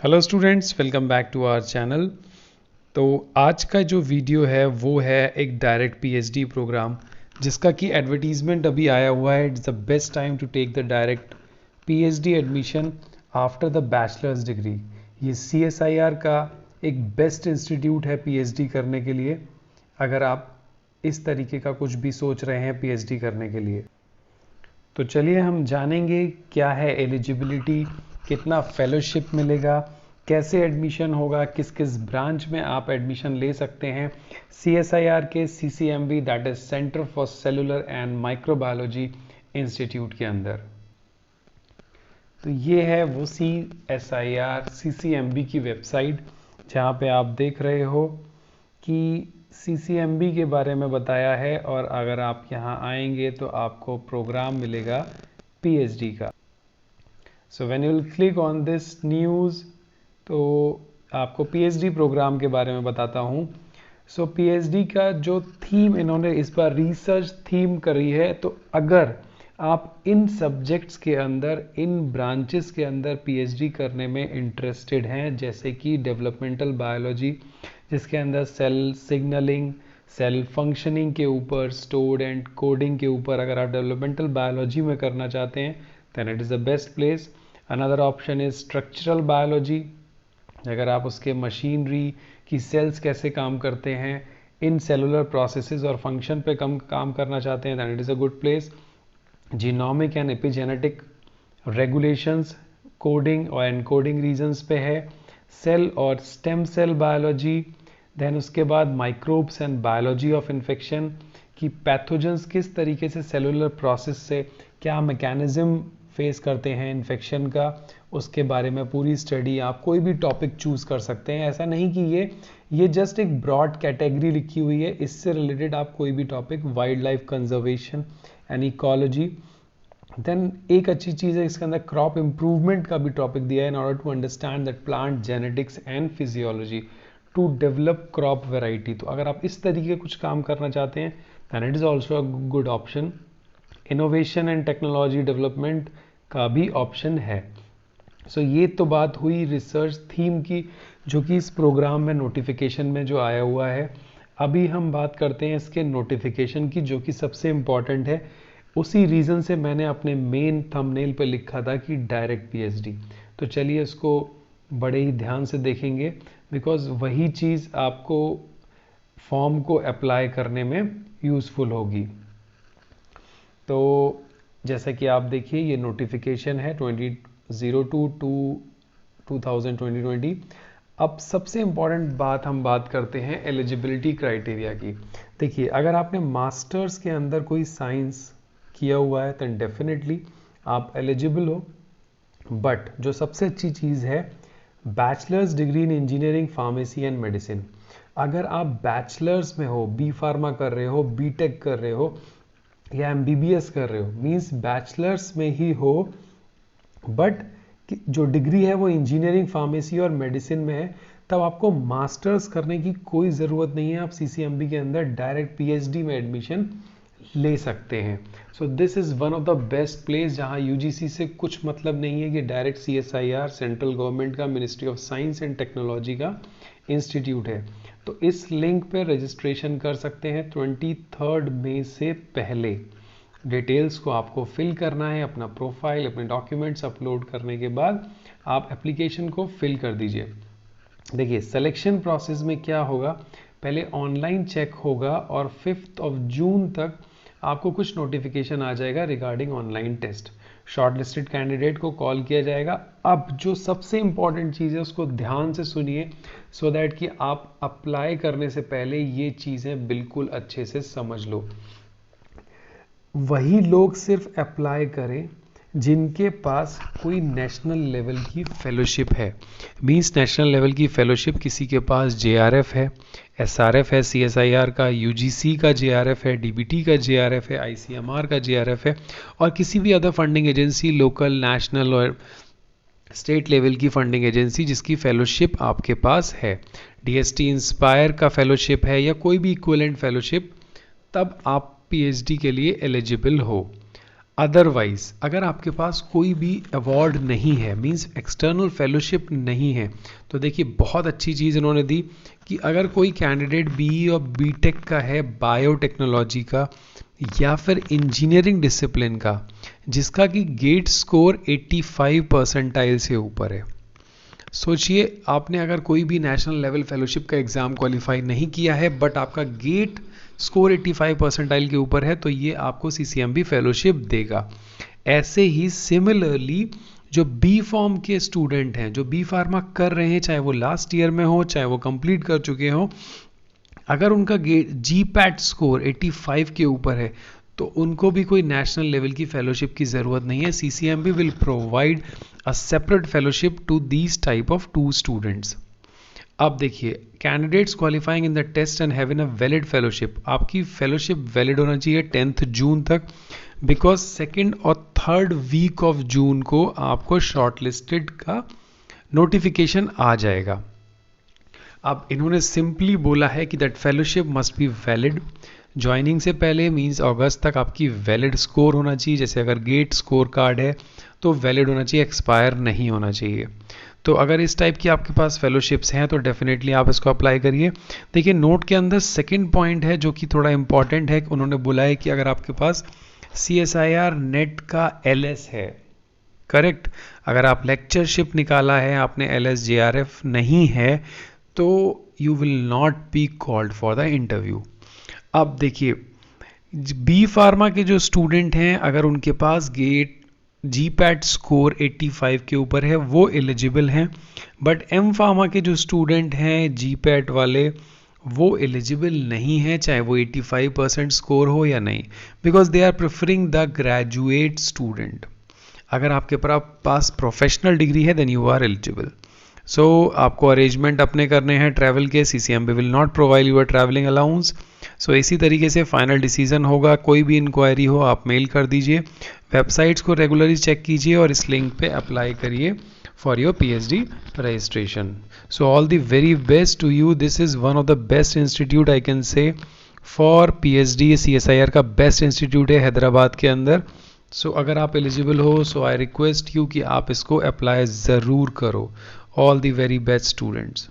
Hello students, welcome back to our channel. तो आज का जो वीडियो है वो है एक डायरेक्ट पीएचडी प्रोग्राम जिसका कि एडवर्टीजमेंट अभी आया हुआ है। It's the best time to take the direct PhD admission after the bachelors degree. ये सीएसआईआर का एक बेस्ट इंस्टीट्यूट है पीएचडी करने के लिए, अगर आप इस तरीके का कुछ भी सोच रहे हैं पीएचडी करने के लिए। तो चलिए हम जानेंगे क्या है एलिजिबिलिटी, कितना फेलोशिप मिलेगा, कैसे एडमिशन होगा, किस किस ब्रांच में आप एडमिशन ले सकते हैं सीएसआईआर के CCMB, that is centre for cellular and microbiology institute के अंदर। तो ये है वो सीएसआईआर सीसीएमबी की वेबसाइट जहाँ पे आप देख रहे हो कि सीसीएमबी के बारे में बताया है, और अगर आप यहाँ आएंगे तो आपको प्रोग्राम मिलेगा पीएचडी का। So when you will click on this news तो आपको पीएचडी प्रोग्राम के बारे में बताता हूँ। सो पीएचडी का जो थीम इन्होंने इस बार रिसर्च थीम करी है, तो अगर आप इन सब्जेक्ट्स के अंदर, इन ब्रांचेस के अंदर पीएचडी करने में इंटरेस्टेड हैं, जैसे कि डेवलपमेंटल बायोलॉजी जिसके अंदर सेल सिग्नलिंग, सेल फंक्शनिंग के ऊपर, स्टोर्ड एंड कोडिंग के ऊपर अगर आप डेवलपमेंटल बायोलॉजी में करना चाहते हैं then it is the best place. Another option is structural biology, अगर आप उसके मशीनरी की सेल्स कैसे काम करते हैं, इन सेलुलर प्रोसेसेस और फंक्शन पे कम काम करना चाहते हैं then it is a good place. Genomic and epigenetic regulations, coding और एनकोडिंग रीजन्स पे है। सेल और स्टेम सेल बायोलॉजी, देन उसके बाद microbes and biology of infection की पैथोजेंस किस तरीके से सेलुलर प्रोसेस से क्या मैकेनिज्म फेस करते हैं इन्फेक्शन का, उसके बारे में पूरी स्टडी। आप कोई भी टॉपिक चूज़ कर सकते हैं, ऐसा नहीं कि ये जस्ट एक ब्रॉड कैटेगरी लिखी हुई है, इससे रिलेटेड आप कोई भी topic, wildlife conservation and ecology. Then एक अच्छी चीज़ है इसके अंदर क्रॉप इम्प्रूवमेंट का भी टॉपिक दिया है in order to understand that plant genetics and physiology to develop crop variety. तो अगर आप इस तरीके कुछ काम करना चाहते हैं then it is also a good option. Innovation and technology development का भी ऑप्शन है। सो ये तो बात हुई रिसर्च थीम की, जो कि इस प्रोग्राम में नोटिफिकेशन में जो आया हुआ है। अभी हम बात करते हैं इसके नोटिफिकेशन की, जो कि सबसे इम्पॉर्टेंट है। उसी रीज़न से मैंने अपने मेन थंबनेल पे लिखा था कि डायरेक्ट पीएचडी। तो चलिए इसको बड़े ही ध्यान से देखेंगे, बिकॉज वही चीज़ आपको फॉर्म को अप्लाई करने में यूज़फुल होगी। तो जैसा कि आप देखिए ये नोटिफिकेशन है 20/02/2020। अब सबसे इम्पॉर्टेंट बात हम बात करते हैं एलिजिबिलिटी क्राइटेरिया की। देखिए, अगर आपने मास्टर्स के अंदर कोई साइंस किया हुआ है तो डेफिनेटली आप एलिजिबल हो, बट जो सबसे अच्छी चीज़ है bachelors degree in engineering, pharmacy and medicine. अगर आप बैचलर्स में हो, बी फार्मा कर रहे हो, बीटेक कर रहे हो या एमबीबीएस कर रहे हो, मींस बैचलर्स में ही हो, बट जो डिग्री है वो इंजीनियरिंग, फार्मेसी और मेडिसिन में है, तब आपको मास्टर्स करने की कोई ज़रूरत नहीं है। आप सीसीएमबी के अंदर डायरेक्ट पीएचडी में एडमिशन ले सकते हैं। So this is one of the best place जहां यूजीसी से कुछ मतलब नहीं है, कि डायरेक्ट सीएसआईआर सेंट्रल गवर्नमेंट का ministry of science and technology का इंस्टीट्यूट है। तो इस लिंक पे रजिस्ट्रेशन कर सकते हैं 23 मई से पहले। डिटेल्स को आपको फिल करना है, अपना प्रोफाइल, अपने डॉक्यूमेंट्स अपलोड करने के बाद आप एप्लीकेशन को फिल कर दीजिए। देखिए, सिलेक्शन प्रोसेस में क्या होगा, पहले ऑनलाइन चेक होगा और 5 जून तक आपको कुछ नोटिफिकेशन आ जाएगा regarding online test. Shortlisted candidate को कॉल किया जाएगा। अब जो सबसे इंपॉर्टेंट चीज़ है उसको ध्यान से सुनिए, सो दैट कि आप अप्लाई करने से पहले ये चीज़ें बिल्कुल अच्छे से समझ लो। वही लोग सिर्फ अप्लाई करें जिनके पास कोई नेशनल लेवल की फेलोशिप है। मींस नेशनल लेवल की फेलोशिप, किसी के पास जेआरएफ है, एसआरएफ है सीएसआईआर का, यूजीसी का जेआरएफ है, डीबीटी का जेआरएफ है, आईसीएमआर का जेआरएफ है, और किसी भी other funding agency, local, national और स्टेट लेवल की फंडिंग एजेंसी जिसकी फेलोशिप आपके पास है, डीएसटी इंस्पायर का फेलोशिप है या कोई भी इक्विवेलेंट फेलोशिप, तब आप पीएचडी के लिए एलिजिबल हो। अदरवाइज अगर आपके पास कोई भी अवार्ड नहीं है, मींस एक्सटर्नल फेलोशिप नहीं है, तो देखिए बहुत अच्छी चीज़ इन्होंने दी कि अगर कोई कैंडिडेट बीई और बीटेक का है, बायोटेक्नोलॉजी का या फिर इंजीनियरिंग डिसिप्लिन का, जिसका कि गेट स्कोर 85 परसेंटाइल से ऊपर है। सोचिए आपने अगर कोई भी नेशनल लेवल फेलोशिप का एग्ज़ाम क्वालिफाई नहीं किया है बट आपका गेट स्कोर 85 परसेंटाइल के ऊपर है, तो ये आपको सीसीएमबी फेलोशिप देगा। ऐसे ही सिमिलरली जो बी फॉर्म के स्टूडेंट हैं, जो बी फार्मा कर रहे हैं, चाहे वो लास्ट ईयर में हो चाहे वो कंप्लीट कर चुके हो, अगर उनका गेट जी पैट स्कोर 85 के ऊपर है तो उनको भी कोई नेशनल लेवल की फेलोशिप की ज़रूरत नहीं है। CCMB will provide a separate fellowship to these type of 2 students. अब देखिए, candidates qualifying in the test and having a valid fellowship, आपकी फेलोशिप वैलिड होना चाहिए 10th जून तक, बिकॉज 2nd और 3rd वीक ऑफ जून को आपको शॉर्टलिस्टेड का नोटिफिकेशन आ जाएगा। अब इन्होंने सिंपली बोला है कि that fellowship must be valid. Joining से पहले मींस अगस्त तक आपकी वैलिड स्कोर होना चाहिए, जैसे अगर गेट स्कोर कार्ड है तो वैलिड होना चाहिए, एक्सपायर नहीं होना चाहिए। तो अगर इस टाइप की आपके पास फेलोशिप्स हैं तो डेफिनेटली आप इसको अप्लाई करिए। देखिए नोट के अंदर सेकंड पॉइंट है जो कि थोड़ा इंपॉर्टेंट है, उन्होंने बोला है कि अगर आपके पास CSIR नेट का LS है, करेक्ट, अगर आप लेक्चरशिप निकाला है, आपने LS JRF नहीं है, तो you will not be called for the interview. अब देखिए बी फार्मा के जो स्टूडेंट हैं, अगर उनके पास गेट जी पैट स्कोर 85 के ऊपर है वो एलिजिबल हैं, बट एम फार्मा के जो स्टूडेंट हैं जी पैट वाले वो एलिजिबल नहीं है, चाहे वो 85% स्कोर हो या नहीं, because they are preferring the graduate student. अगर आपके पास प्रोफेशनल डिग्री है then you are eligible. So आपको अरेंजमेंट अपने करने हैं ट्रैवल के, CCMB will not provide your travelling allowance. So इसी तरीके से फाइनल डिसीजन होगा। कोई भी इंक्वायरी हो आप मेल कर दीजिए, वेबसाइट्स को रेगुलरली चेक कीजिए और इस लिंक पे अप्लाई करिए for your PhD registration. So all the very best to you. This is one of the best institute I can say for PhD. CSIR का बेस्ट इंस्टीट्यूट है हैदराबाद के अंदर। सो अगर आप एलिजिबल हो सो आई रिक्वेस्ट यू कि आप इसको अप्लाई ज़रूर करो। All the very best students.